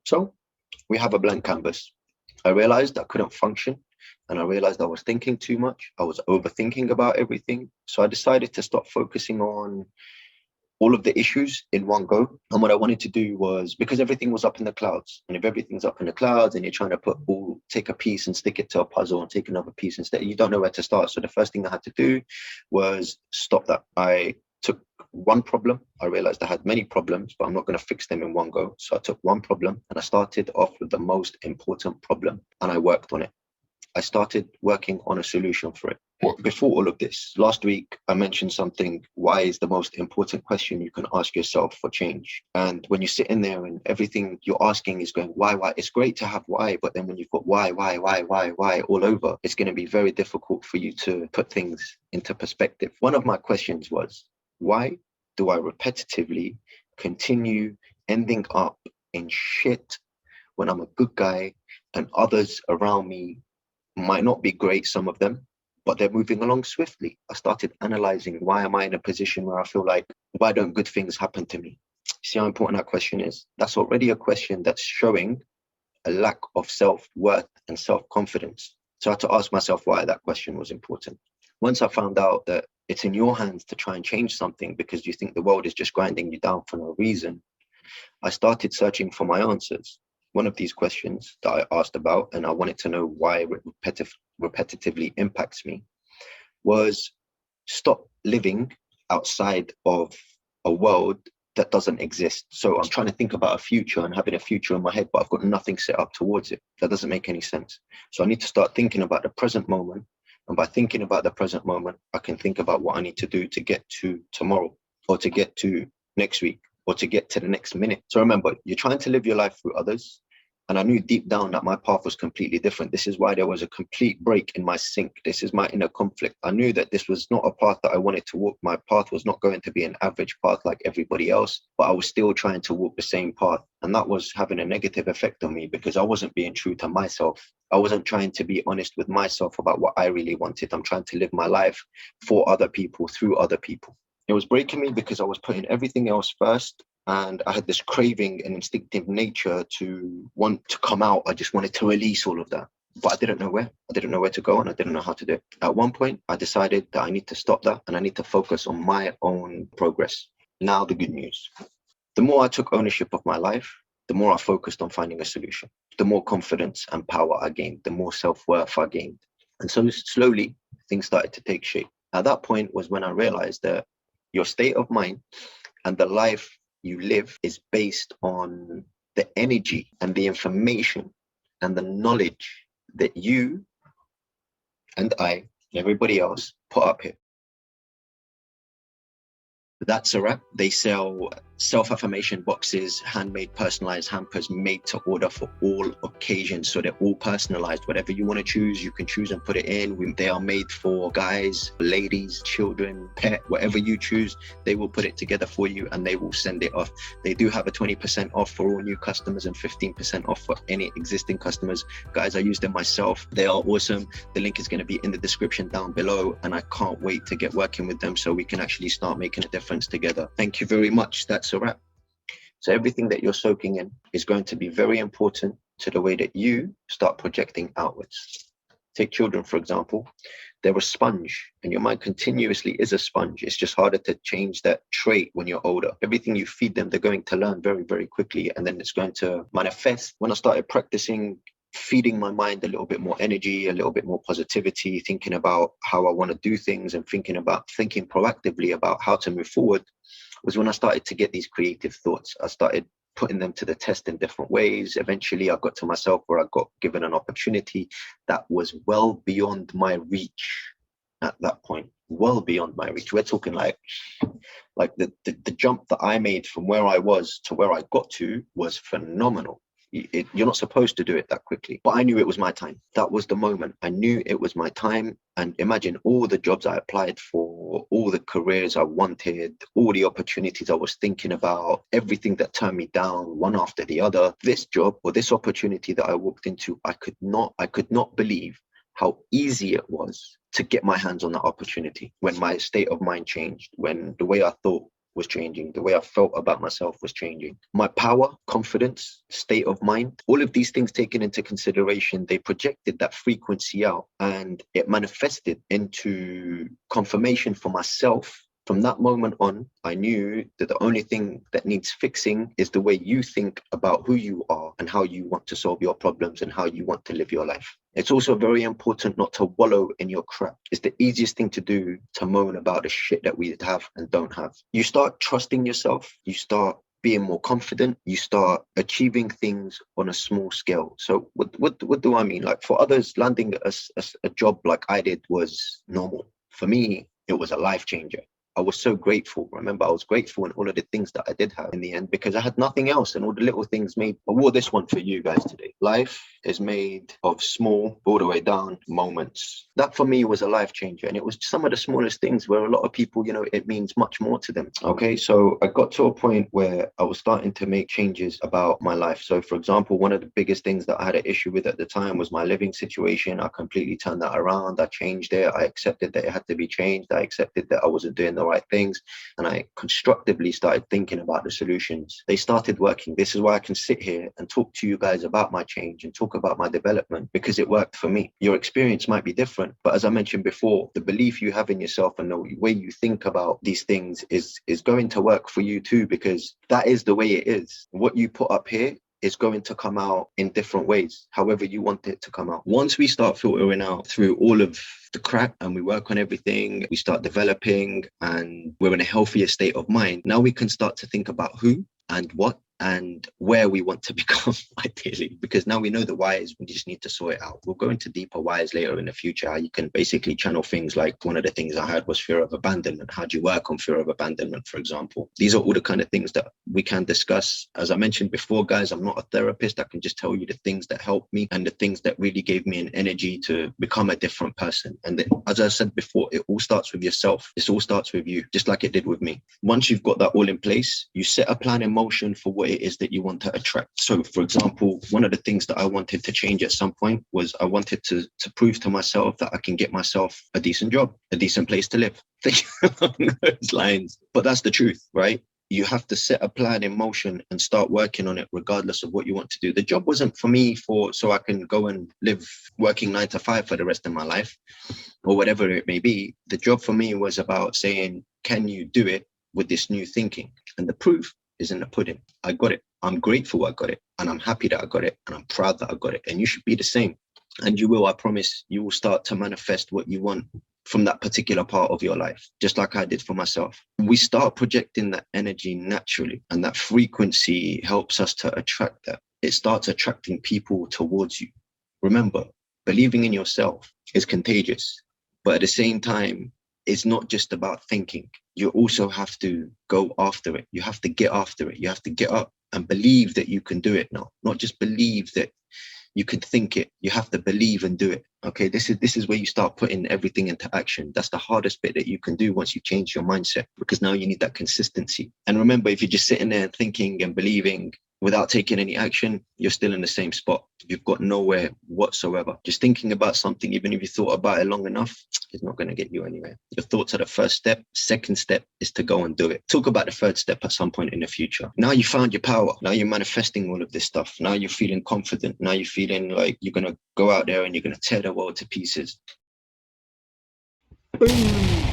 So we have a blank canvas. I realized I couldn't function, and I realized I was thinking too much. I was overthinking about everything. So I decided to stop focusing on all of the issues in one go. And what I wanted to do was, because everything was up in the clouds, and if everything's up in the clouds and you're trying to take a piece and stick it to a puzzle and take another piece and you don't know where to start. So the first thing I had to do was stop that. I took one problem. I realized I had many problems, but I'm not going to fix them in one go. So I took one problem and I started off with the most important problem and I worked on it. I started working on a solution for it. Before all of this, last week, I mentioned something. Why is the most important question you can ask yourself for change? And when you sit in there and everything you're asking is going, why? It's great to have why, but then when you've got why all over, it's going to be very difficult for you to put things into perspective. One of my questions was, why do I repetitively continue ending up in shit when I'm a good guy and others around me might not be great, some of them, but they're moving along swiftly? I started analyzing, why am I in a position where I feel like, why don't good things happen to me? See how important that question is? That's already a question that's showing a lack of self-worth and self-confidence. So I had to ask myself why that question was important. Once I found out that it's in your hands to try and change something because you think the world is just grinding you down for no reason, I started searching for my answers. One of these questions that I asked about, and I wanted to know why it repetitively impacts me, was stop living outside of a world that doesn't exist. So I'm trying to think about a future and having a future in my head, but I've got nothing set up towards it. That doesn't make any sense. So I need to start thinking about the present moment. And by thinking about the present moment, I can think about what I need to do to get to tomorrow, or to get to next week, or to get to the next minute. So remember, you're trying to live your life through others. And I knew deep down that my path was completely different. This is why there was a complete break in my sync. This is my inner conflict. I knew that this was not a path that I wanted to walk. My path was not going to be an average path like everybody else, but I was still trying to walk the same path. And that was having a negative effect on me because I wasn't being true to myself. I wasn't trying to be honest with myself about what I really wanted. I'm trying to live my life for other people, through other people. It was breaking me because I was putting everything else first. And I had this craving and instinctive nature to want to come out. I just wanted to release all of that. But I didn't know where. I didn't know where to go and I didn't know how to do it. At one point, I decided that I need to stop that and I need to focus on my own progress. Now, the good news. The more I took ownership of my life, the more I focused on finding a solution. The more confidence and power I gained, the more self-worth I gained. And so slowly, things started to take shape. At that point was when I realized that your state of mind and the life you live is based on the energy and the information and the knowledge that you and I, everybody else, put up here. That's a wrap. They sell self-affirmation boxes, handmade personalized hampers made to order for all occasions. So they're all personalized. Whatever you want to choose, you can choose and put it in. They are made for guys, ladies, children, pet, whatever you choose, they will put it together for you and they will send it off. They do have a 20% off for all new customers and 15% off for any existing customers. Guys, I use them myself. They are awesome. The link is going to be in the description down below and I can't wait to get working with them so we can actually start making a difference together. Thank you very much. That's a wrap. So everything that you're soaking in is going to be very important to the way that you start projecting outwards. Take children, for example. They're a sponge and your mind continuously is a sponge. It's just harder to change that trait when you're older. Everything you feed them, they're going to learn very, very quickly and then it's going to manifest. When I started practicing feeding my mind a little bit more energy, a little bit more positivity, thinking about how I want to do things and thinking proactively about how to move forward, was when I started to get these creative thoughts. I started putting them to the test in different ways. Eventually, I got to myself where I got given an opportunity that was well beyond my reach at that point, well beyond my reach. We're talking like the jump that I made from where I was to where I got to was phenomenal. You're not supposed to do it that quickly, but I knew it was my time. That was the moment. I knew it was my time. And imagine all the jobs I applied for, all the careers I wanted, all the opportunities I was thinking about, everything that turned me down one after the other. This job or this opportunity that I walked into, I could not believe how easy it was to get my hands on that opportunity when my state of mind changed, when the way I thought was changing. The way I felt about myself was changing. My power, confidence, state of mind, all of these things taken into consideration, they projected that frequency out, and it manifested into confirmation for myself. From that moment on, I knew that the only thing that needs fixing is the way you think about who you are and how you want to solve your problems and how you want to live your life. It's also very important not to wallow in your crap. It's the easiest thing to do, to moan about the shit that we have and don't have. You start trusting yourself, you start being more confident, you start achieving things on a small scale. So what do I mean? Like, for others, landing a job like I did was normal. For me, it was a life changer. I was so grateful. Remember, I was grateful in all of the things that I did have in the end, because I had nothing else, and all the little things made. I wore this one for you guys today. Life is made of small, all the way down moments. That for me was a life changer. And it was some of the smallest things where a lot of people, it means much more to them. Okay. So I got to a point where I was starting to make changes about my life. So for example, one of the biggest things that I had an issue with at the time was my living situation. I completely turned that around. I changed it. I accepted that it had to be changed. I accepted that I wasn't doing the right things, and I constructively started thinking about the solutions. They started working. This is why I can sit here and talk to you guys about my change and talk about my development, because it worked for me. Your experience might be different, but as I mentioned before, the belief you have in yourself and the way you think about these things is going to work for you too, because that is the way it is. What you put up here is going to come out in different ways, however you want it to come out. Once we start filtering out through all of the crap and we work on everything, we start developing and we're in a healthier state of mind, now we can start to think about who and what and where we want to become, ideally, because now we know the whys. We just need to sort it out. We'll go into deeper whys later in the future, how you can basically channel things. Like, one of the things I had was fear of abandonment. How do you work on fear of abandonment, for example? These are all the kind of things that we can discuss. As I mentioned before, guys, I'm not a therapist. I can just tell you the things that helped me and the things that really gave me an energy to become a different person. And then, as I said before, it all starts with yourself. This all starts with you, just like it did with me. Once you've got that all in place, you set a plan in motion for what it is that you want to attract. So for example, one of the things that I wanted to change at some point was I wanted to prove to myself that I can get myself a decent job, a decent place to live, along those lines. But that's the truth, right? You have to set a plan in motion and start working on it regardless of what you want to do. The job wasn't for me so I can go and live working 9 to 5 for the rest of my life, or whatever it may be. The job for me was about saying, can you do it with this new thinking? And the proof is in the pudding. I got it. I'm grateful I got it, and I'm happy that I got it, and I'm proud that I got it. And you should be the same. And you will, I promise, you will start to manifest what you want from that particular part of your life, just like I did for myself. We start projecting that energy naturally, and that frequency helps us to attract that. It starts attracting people towards you. Remember, believing in yourself is contagious, but at the same time, it's not just about thinking. You also have to go after it. You have to get after it. You have to get up and believe that you can do it now. Not just believe that you can think it. You have to believe and do it. Okay, this is where you start putting everything into action. That's the hardest bit that you can do once you change your mindset, because now you need that consistency. And remember, if you're just sitting there thinking and believing without taking any action, you're still in the same spot. You've got nowhere whatsoever. Just thinking about something, even if you thought about it long enough, is not going to get you anywhere. Your thoughts are the first step. Second step is to go and do it. Talk about the third step at some point in the future. Now you found your power. Now you're manifesting all of this stuff. Now you're feeling confident. Now you're feeling like you're going to go out there and you're going to tear the world to pieces. Boom.